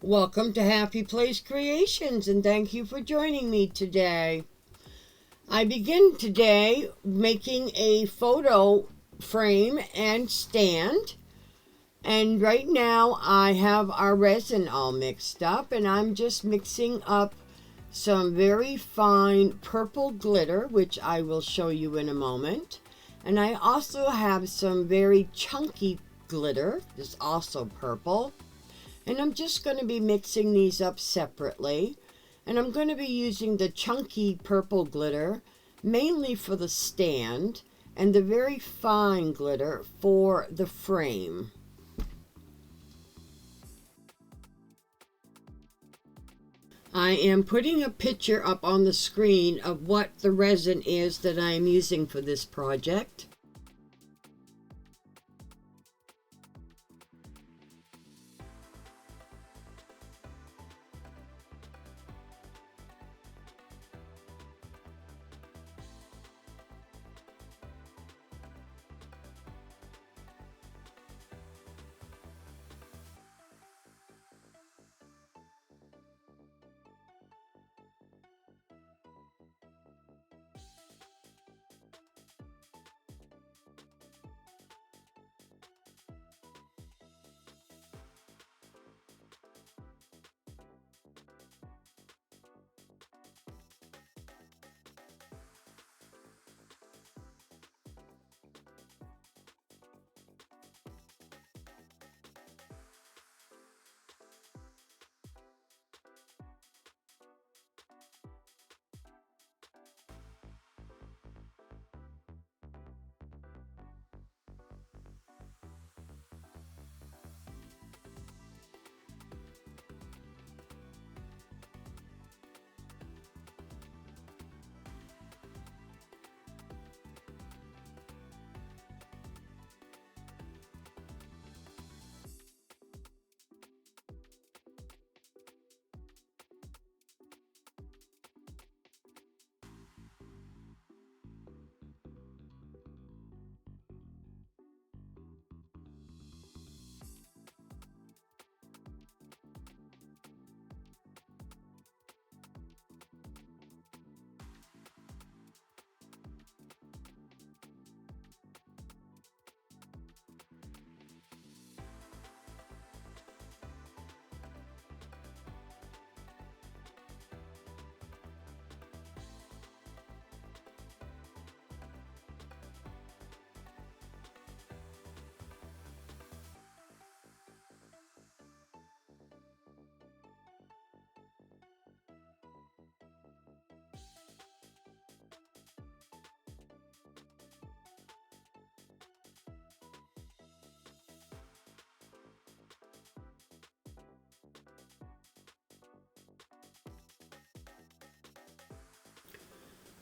Welcome to Happy Place Creations, and thank you for joining me today. I begin today making a photo frame and stand, and right now I have our resin all mixed up, and I'm just mixing up some very fine purple glitter, which I will show you in a moment. And I also have some very chunky glitter, that's also purple. And I'm just going to be mixing these up separately. And I'm going to be using the chunky purple glitter mainly for the stand and the very fine glitter for the frame. I am putting a picture up on the screen of what the resin is that I am using for this project.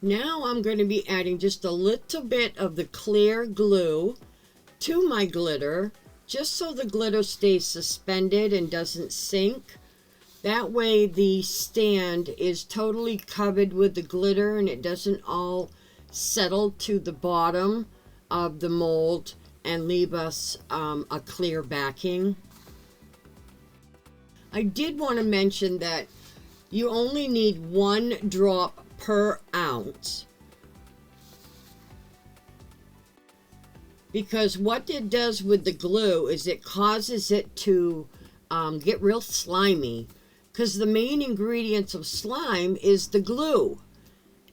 Now I'm going to be adding just a little bit of the clear glue to my glitter, just so the glitter stays suspended and doesn't sink. That way the stand is totally covered with the glitter and it doesn't all settle to the bottom of the mold and leave us a clear backing. I did want to mention that you only need 1 drop per ounce, because what it does with the glue is it causes it to get real slimy, because the main ingredients of slime is the glue,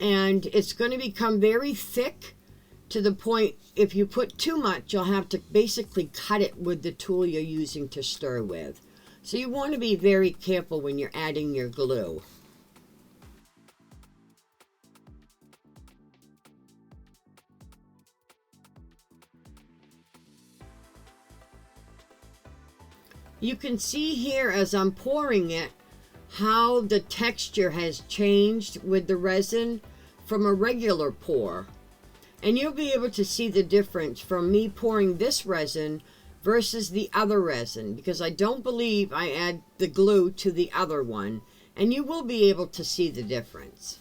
and it's going to become very thick to the point if you put too much you'll have to basically cut it with the tool you're using to stir with. So you want to be very careful when you're adding your glue. You can see here as I'm pouring it how the texture has changed with the resin from a regular pour. And you'll be able to see the difference from me pouring this resin versus the other resin, because I don't believe I add the glue to the other one, and you will be able to see the difference.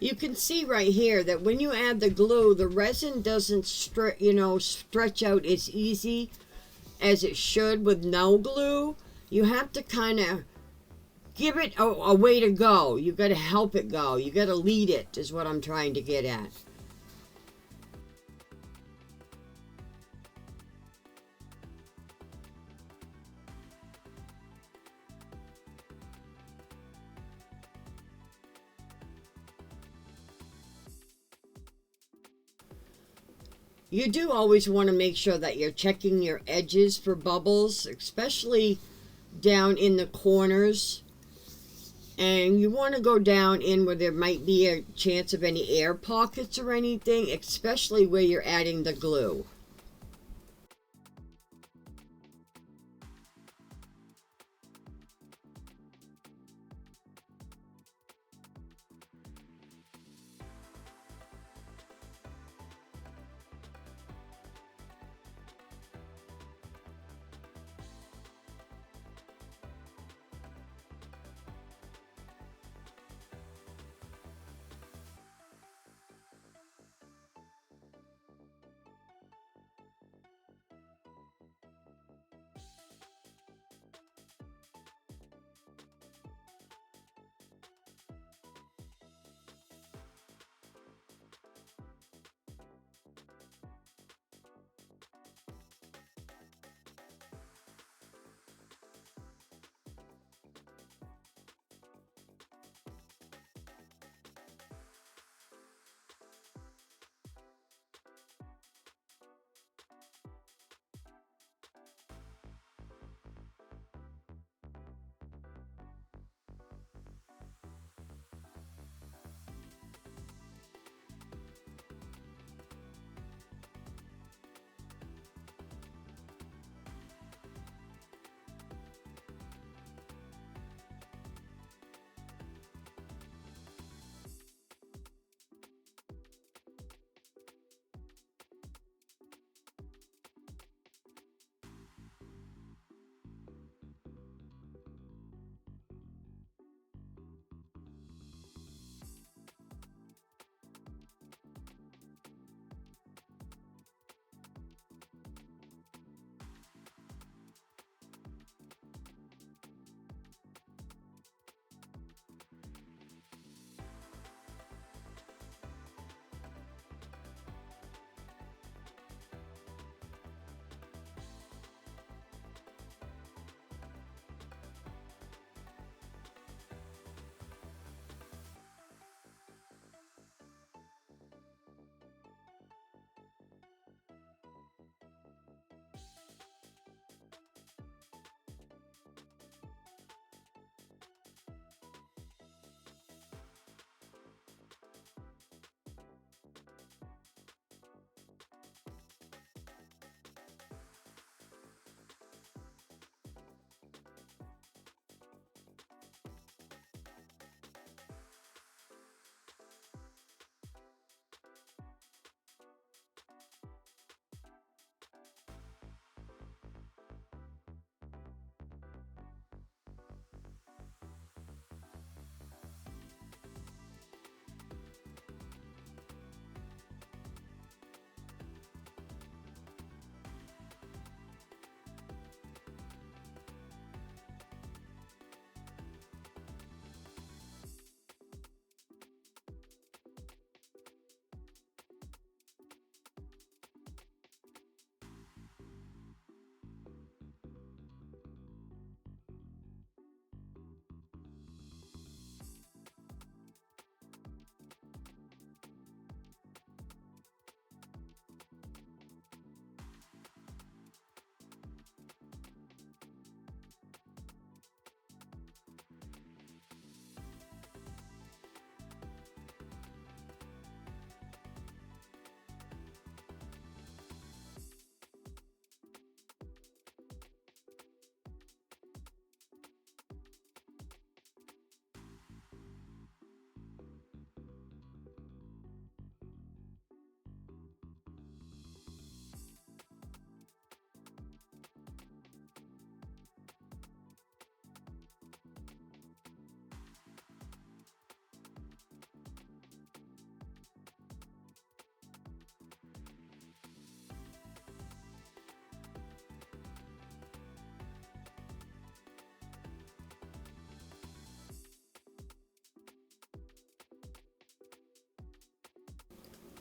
You can see right here that when you add the glue, the resin doesn't stretch out as easy as it should with no glue. You have to kind of give it a way to go. You got to help it go. You got to lead it, is what I'm trying to get at. You do always want to make sure that you're checking your edges for bubbles, especially down in the corners. And you want to go down in where there might be a chance of any air pockets or anything, especially where you're adding the glue.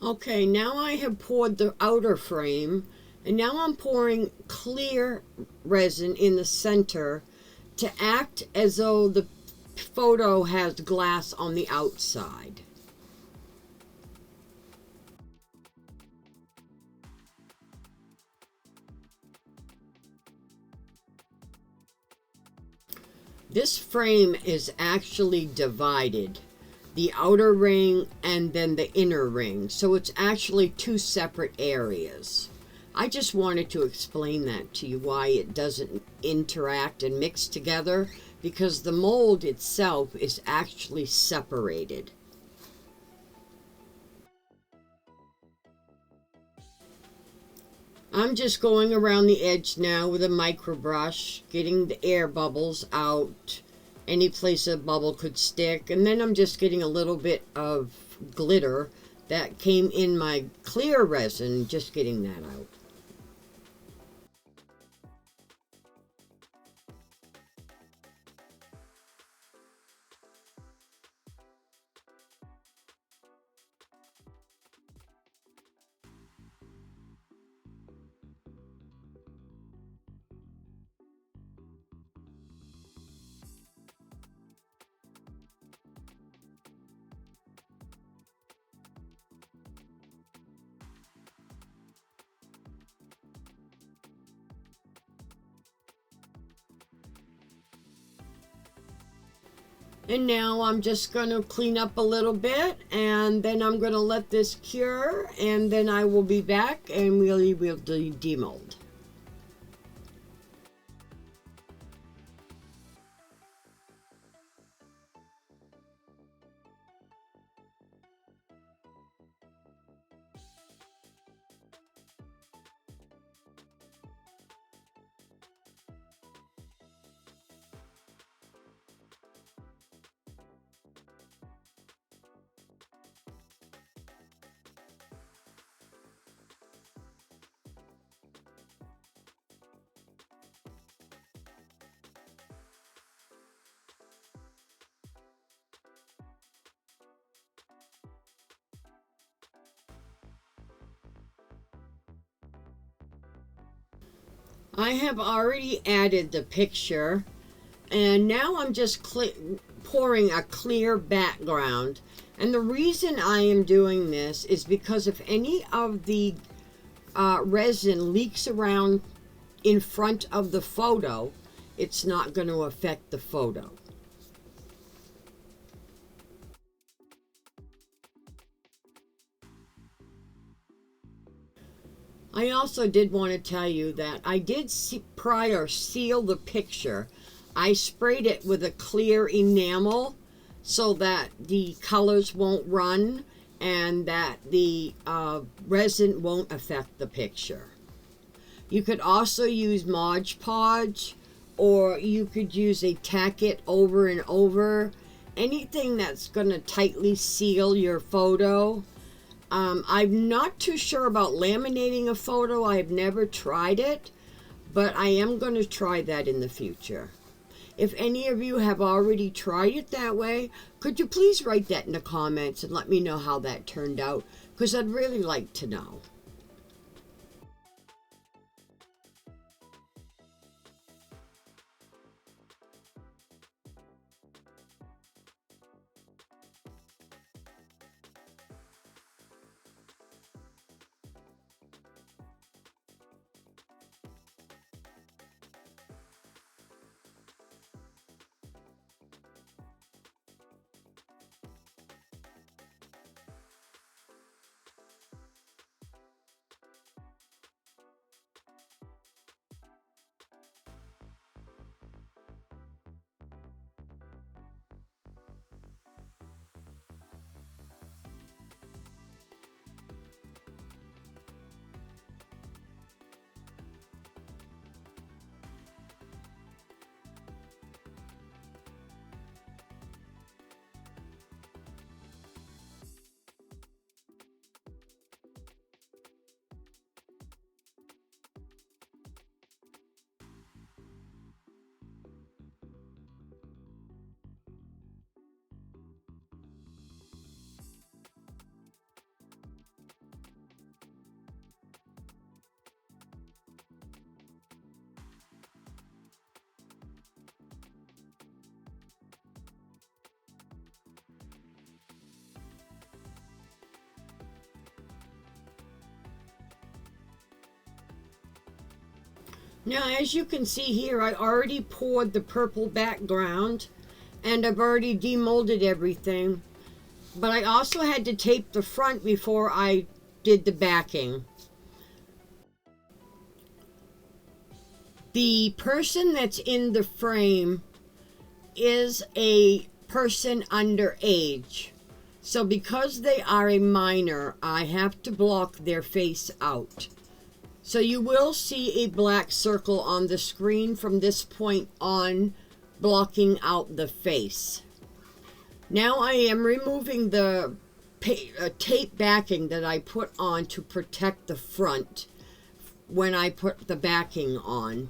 Okay, now I have poured the outer frame, and now I'm pouring clear resin in the center to act as though the photo has glass on the outside. This frame is actually divided, the outer ring and then the inner ring. So it's actually two separate areas. I just wanted to explain that to you, why it doesn't interact and mix together, because the mold itself is actually separated. I'm just going around the edge now with a micro brush, getting the air bubbles out, any place a bubble could stick, and then I'm just getting a little bit of glitter that came in my clear resin, just getting that out. And now I'm just going to clean up a little bit, and then I'm going to let this cure, and then I will be back and we'll do demold. I have already added the picture, and now I'm just pouring a clear background. And the reason I am doing this is because if any of the resin leaks around in front of the photo, it's not going to affect the photo. I also did want to tell you that I did prior seal the picture. I sprayed it with a clear enamel so that the colors won't run and that the resin won't affect the picture. You could also use Mod Podge, or you could use a tack it over and over. Anything that's going to tightly seal your photo. I'm not too sure about laminating a photo. I've never tried it, but I am going to try that in the future. If any of you have already tried it that way, could you please write that in the comments and let me know how that turned out? Because I'd really like to know. Now, as you can see here, I already poured the purple background and I've already demolded everything. But I also had to tape the front before I did the backing. The person that's in the frame is a person underage. So because they are a minor, I have to block their face out. So you will see a black circle on the screen from this point on, blocking out the face. Now I am removing the tape backing that I put on to protect the front when I put the backing on.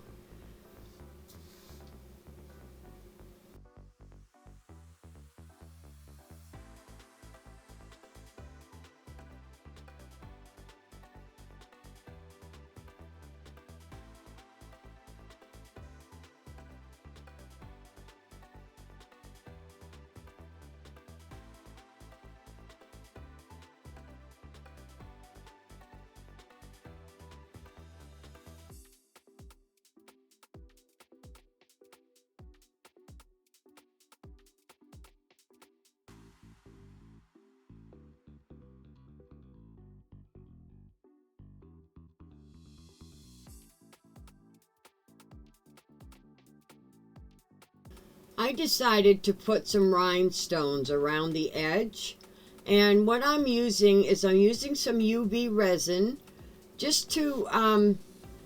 I decided to put some rhinestones around the edge, and what I'm using is some UV resin just to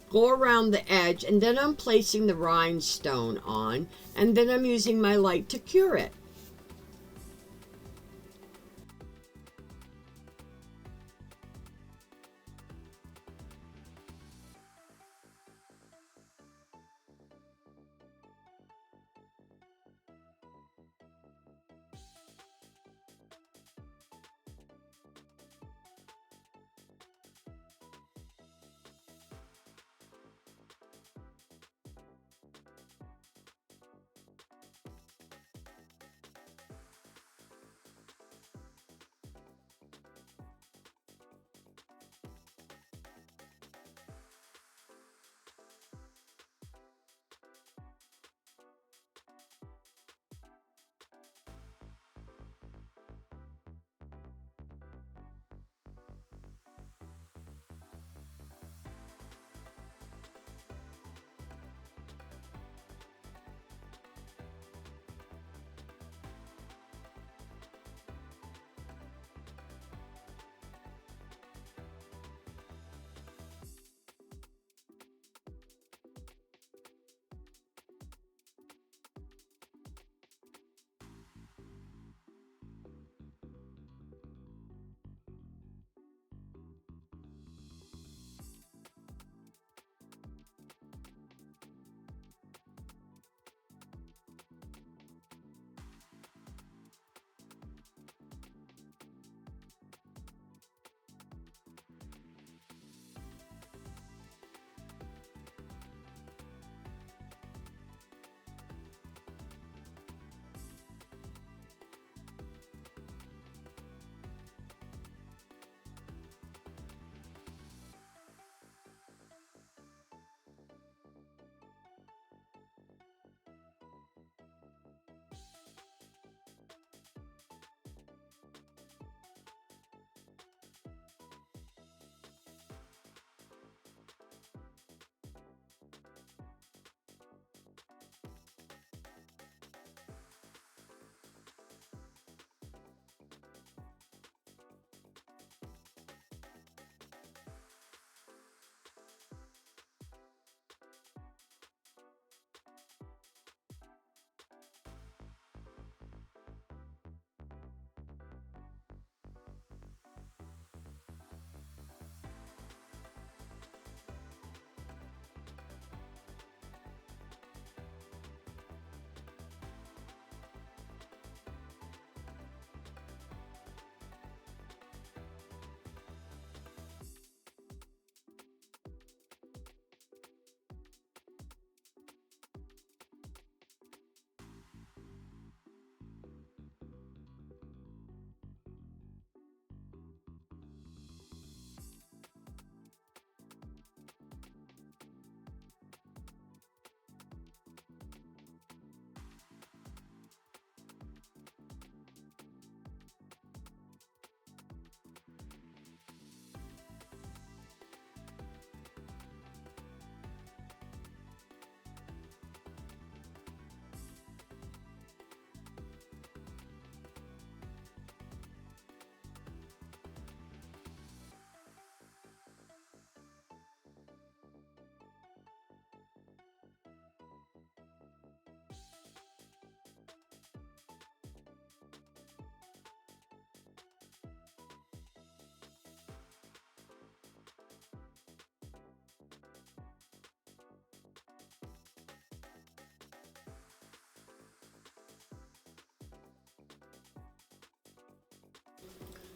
go around the edge, and then I'm placing the rhinestone on, and then I'm using my light to cure it.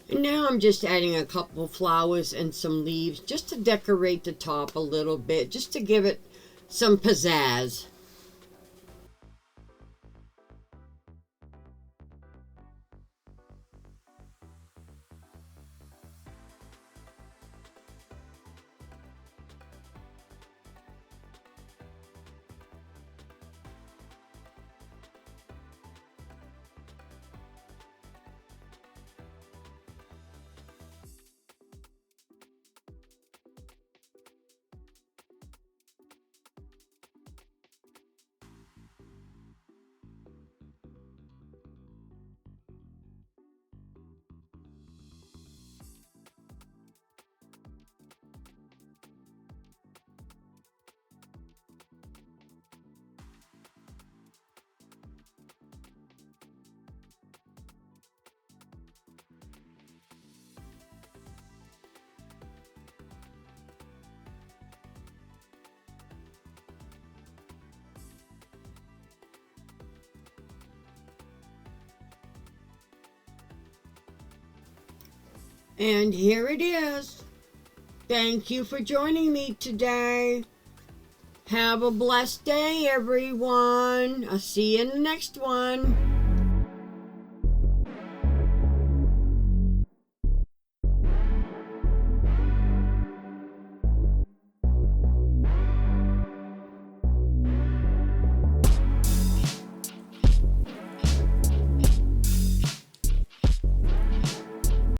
And now I'm just adding a couple flowers and some leaves just to decorate the top a little bit, just to give it some pizzazz. And here it is. Thank you for joining me today. Have a blessed day, everyone. I'll see you in the next one.